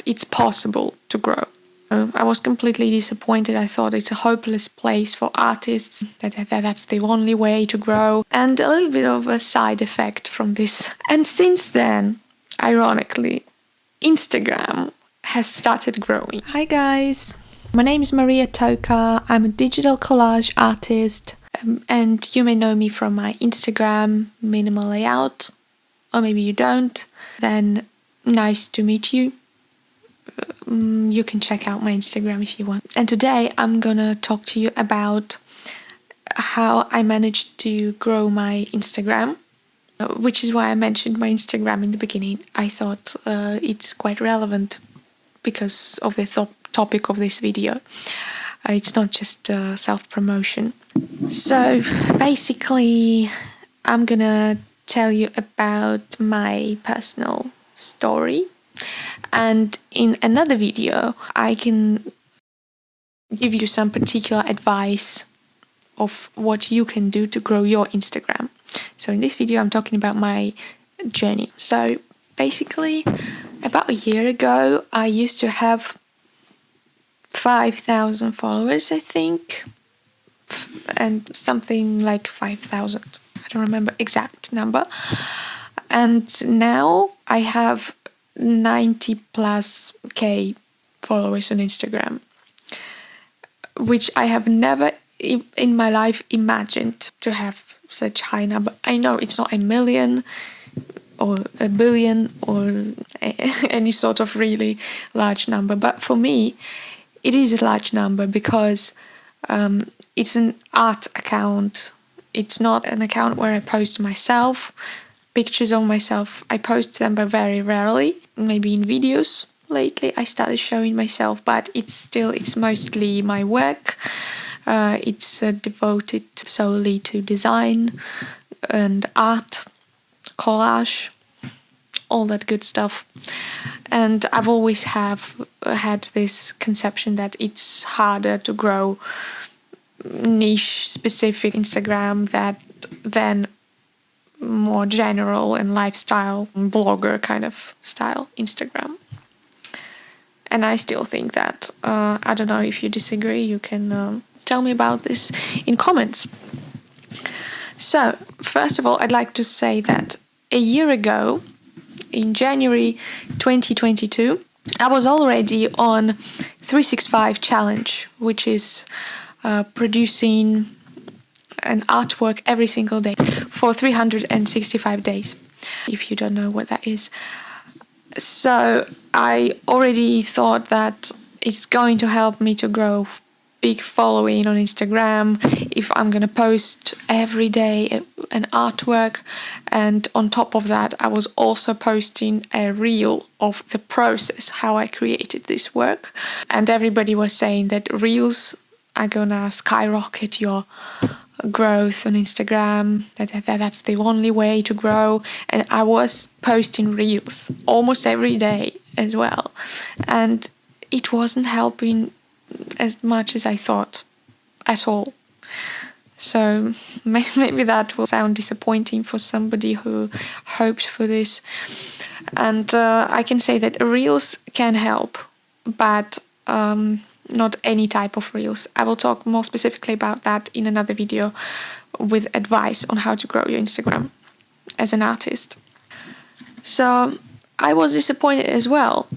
it's possible to grow. I was completely disappointed. I thought it's a hopeless place for artists, that's the only way to grow, and a little bit of a side effect from this. And since then, ironically, Instagram has started growing. Hi guys, my name is Maria Toka. I'm a digital collage artist, and you may know me from my Instagram, Minimal Layout, or maybe you don't. Then nice to meet you. You can check out my Instagram if you want. And today I'm gonna talk to you about how I managed to grow my Instagram, which is why I mentioned my Instagram in the beginning. I thought it's quite relevant because of the topic of this video. It's not just self-promotion. So basically, I'm gonna tell you about my personal story. And in another video, I can give you some particular advice of what you can do to grow your Instagram. So in this video, I'm talking about my journey. So basically, about a year ago, I used to have 5,000 followers, I think, and something like 5,000. I don't remember exact number. And now I have 90 plus K followers on Instagram, which I have never in my life imagined to have such high number. I know it's not a million or a billion or any sort of really large number, but for me it is a large number because it's an art account. It's not an account where I post myself, pictures of myself. I post them, but very rarely. Maybe in videos. Lately I started showing myself, but it's mostly my work. It's devoted solely to design and art, collage, all that good stuff. And I've always had this conception that it's harder to grow niche specific Instagram than more general and lifestyle blogger kind of style Instagram. And I still think that. I don't know if you disagree. You can tell me about this in comments. So first of all, I'd like to say that a year ago, in January 2022, I was already on 365 challenge, which is producing an artwork every single day for 365 days, if you don't know what that is. So I already thought that it's going to help me to grow big following on Instagram if I'm gonna post every day an artwork. And on top of that, I was also posting a reel of the process, how I created this work. And everybody was saying that reels are gonna skyrocket your growth on Instagram, that's the only way to grow. And I was posting reels almost every day as well, and it wasn't helping as much as I thought at all. So maybe that will sound disappointing for somebody who hoped for this. And I can say that reels can help, but not any type of reels. I will talk more specifically about that in another video with advice on how to grow your Instagram as an artist. So I was disappointed as well.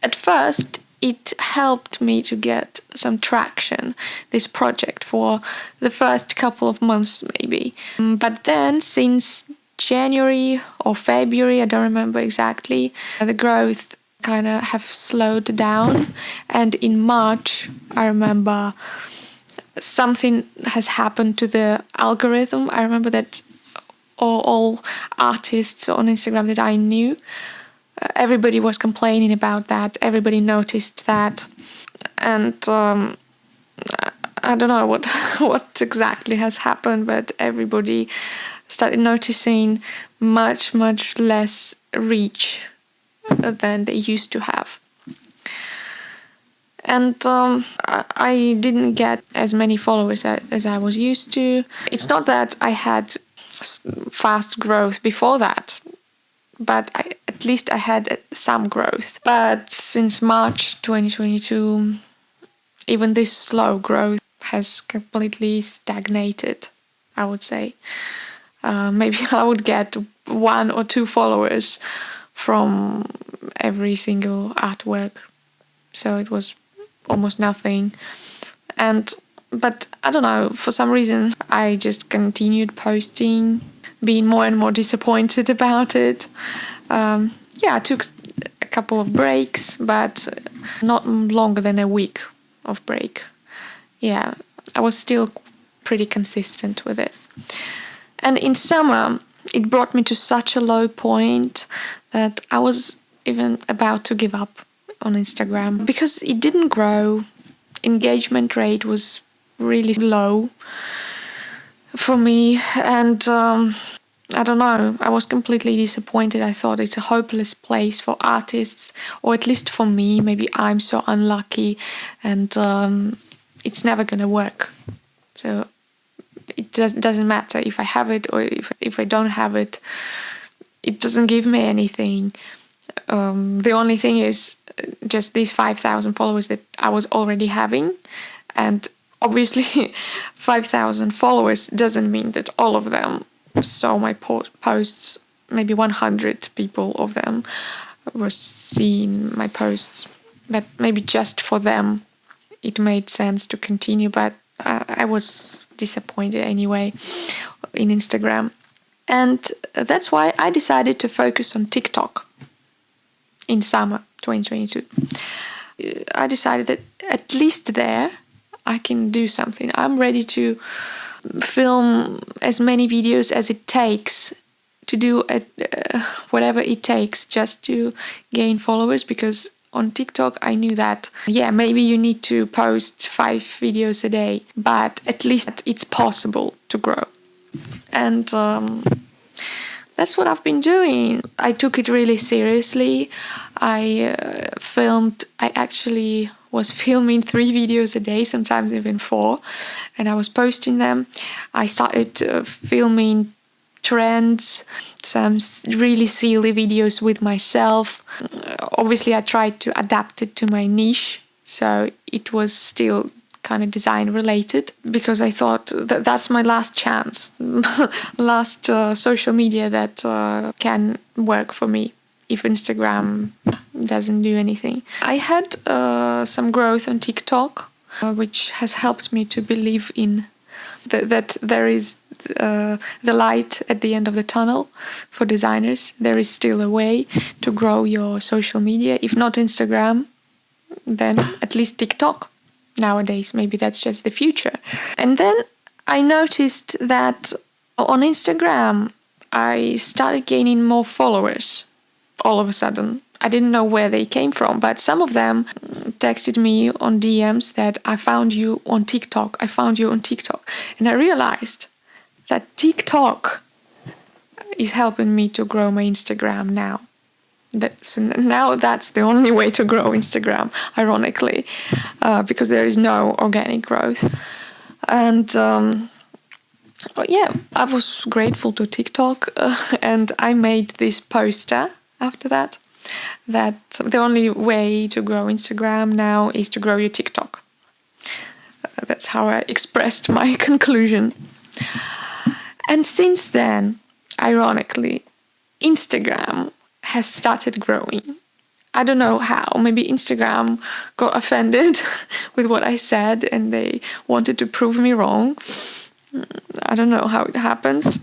At first, it helped me to get some traction, this project, for the first couple of months maybe. But then since January or February, I don't remember exactly, the growth kind of have slowed down. And in March, I remember something has happened to the algorithm. I remember that all artists on Instagram that I knew, everybody was complaining about that. Everybody noticed that. And I don't know what exactly has happened, but everybody started noticing much less reach than they used to have. And I didn't get as many followers as I was used to. It's not that I had fast growth before that, but at at least I had some growth. But since March 2022, even this slow growth has completely stagnated, I would say. Maybe I would get 1 or 2 followers from every single artwork. So it was almost nothing. But I don't know, for some reason I just continued posting, being more and more disappointed about it. I took a couple of breaks, but not longer than a week of break. Yeah, I was still pretty consistent with it. And in summer, it brought me to such a low point that I was even about to give up on Instagram because it didn't grow. Engagement rate was really low for me, and I don't know, I was completely disappointed. I thought it's a hopeless place for artists, or at least for me. Maybe I'm so unlucky, and it's never gonna work. So it doesn't matter if I have it or if I don't have it. It doesn't give me anything. The only thing is just these 5,000 followers that I was already having. And obviously 5,000 followers doesn't mean that all of them saw my posts. Maybe 100 people of them were seeing my posts. But maybe just for them it made sense to continue. But I was disappointed anyway in Instagram. And that's why I decided to focus on TikTok in summer 2022. I decided that at least there I can do something. I'm ready to film as many videos as it takes, to do whatever it takes just to gain followers, because on TikTok I knew that, maybe you need to post 5 videos a day, but at least it's possible to grow. And that's what I've been doing. I took it really seriously. I actually was filming 3 videos a day, sometimes even 4, and I was posting them. I started filming trends, some really silly videos with myself. Obviously, I tried to adapt it to my niche, so it was still kind of design related, because I thought that that's my last chance, last social media that can work for me if Instagram doesn't do anything. I had some growth on TikTok, which has helped me to believe in that there is the light at the end of the tunnel for designers. There is still a way to grow your social media. If not Instagram, then at least TikTok. Nowadays, maybe that's just the future. And then I noticed that on Instagram, I started gaining more followers all of a sudden. I didn't know where they came from, but some of them texted me on DMs that I found you on TikTok. I found you on TikTok. And I realized that TikTok is helping me to grow my Instagram now. So now that's the only way to grow Instagram, ironically, because there is no organic growth. And I was grateful to TikTok, and I made this poster after that the only way to grow Instagram now is to grow your TikTok. That's how I expressed my conclusion. And since then, ironically, Instagram has started growing. I don't know how. Maybe Instagram got offended with what I said and they wanted to prove me wrong. I don't know how it happens.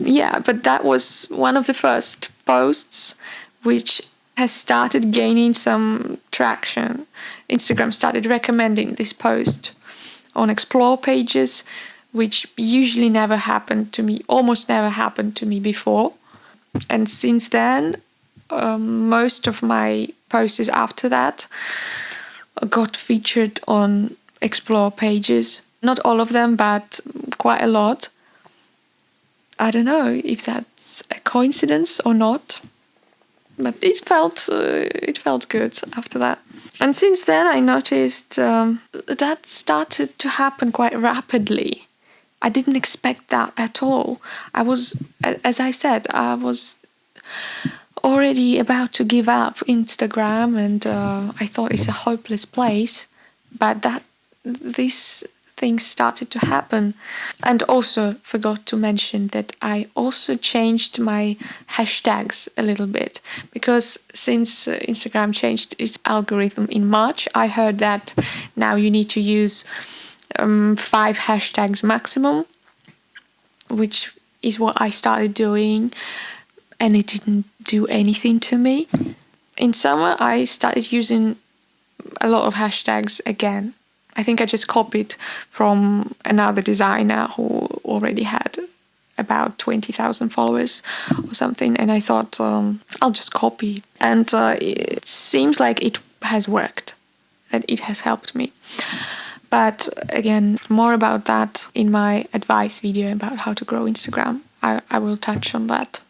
Yeah, but that was one of the first posts which has started gaining some traction. Instagram started recommending this post on explore pages, which usually never happened to me, almost never happened to me before. And since then, most of my posts after that got featured on explore pages. Not all of them, but quite a lot. I don't know if that's a coincidence or not, but it felt good after that. And since then, I noticed that started to happen quite rapidly. I didn't expect that at all. As I said, I was already about to give up Instagram, and I thought it's a hopeless place, but these things started to happen. And also forgot to mention that I also changed my hashtags a little bit, because since Instagram changed its algorithm in March, I heard that now you need to use 5 hashtags maximum, which is what I started doing, and it didn't do anything to me. In summer, I started using a lot of hashtags again. I think I just copied from another designer who already had about 20,000 followers or something, and I thought I'll just copy. And it seems like it has worked, that it has helped me. But again, more about that in my advice video about how to grow Instagram. I will touch on that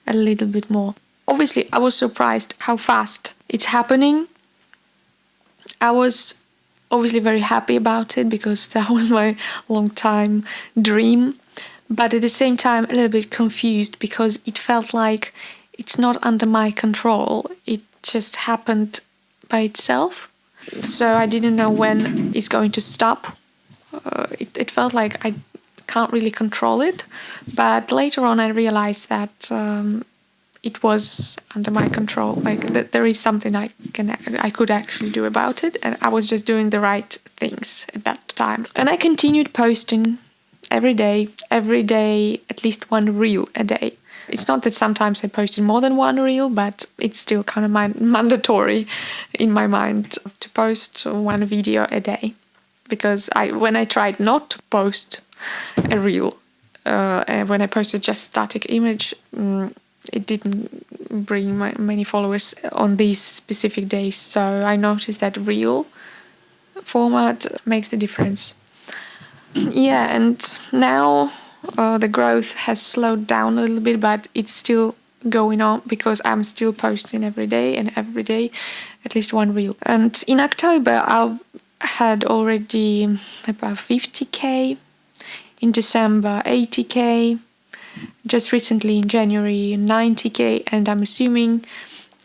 a little bit more. Obviously, I was surprised how fast it's happening. I was obviously very happy about it because that was my long time dream. But at the same time, a little bit confused because it felt like it's not under my control. It just happened by itself. So I didn't know when it's going to stop. It felt like I can't really control it. But later on, I realized that it was under my control. Like that there is something I could actually do about it, and I was just doing the right things at that time. And I continued posting every day, at least one reel a day. It's not that sometimes I posted more than one reel, but it's still kind of mandatory in my mind to post one video a day. Because when I tried not to post a reel, and when I posted just static image, it didn't bring many followers on these specific days. So I noticed that reel format makes the difference. Yeah, and now the growth has slowed down a little bit, but it's still going on because I'm still posting every day at least one reel. And in October I had already about 50k, in December 80k, just recently in January 90k, and I'm assuming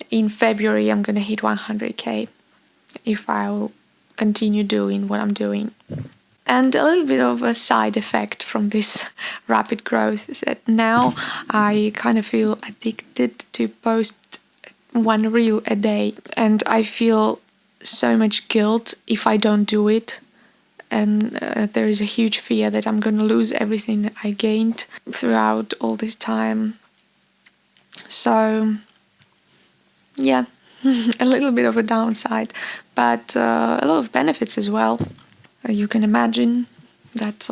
in February I'm gonna hit 100k if I'll continue doing what I'm doing. And a little bit of a side effect from this rapid growth is that now I kind of feel addicted to post one reel a day, and I feel so much guilt if I don't do it. And there is a huge fear that I'm going to lose everything that I gained throughout all this time. So, yeah, a little bit of a downside, but a lot of benefits as well. You can imagine that,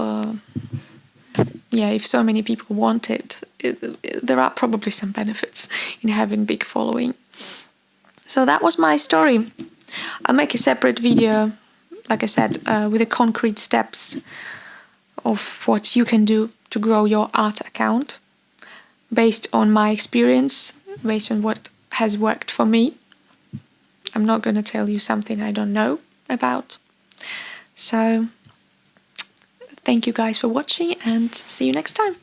if so many people want it, there are probably some benefits in having big following. So that was my story. I'll make a separate video, like I said, with the concrete steps of what you can do to grow your art account based on my experience, based on what has worked for me. I'm not going to tell you something I don't know about. So, thank you guys for watching, and see you next time.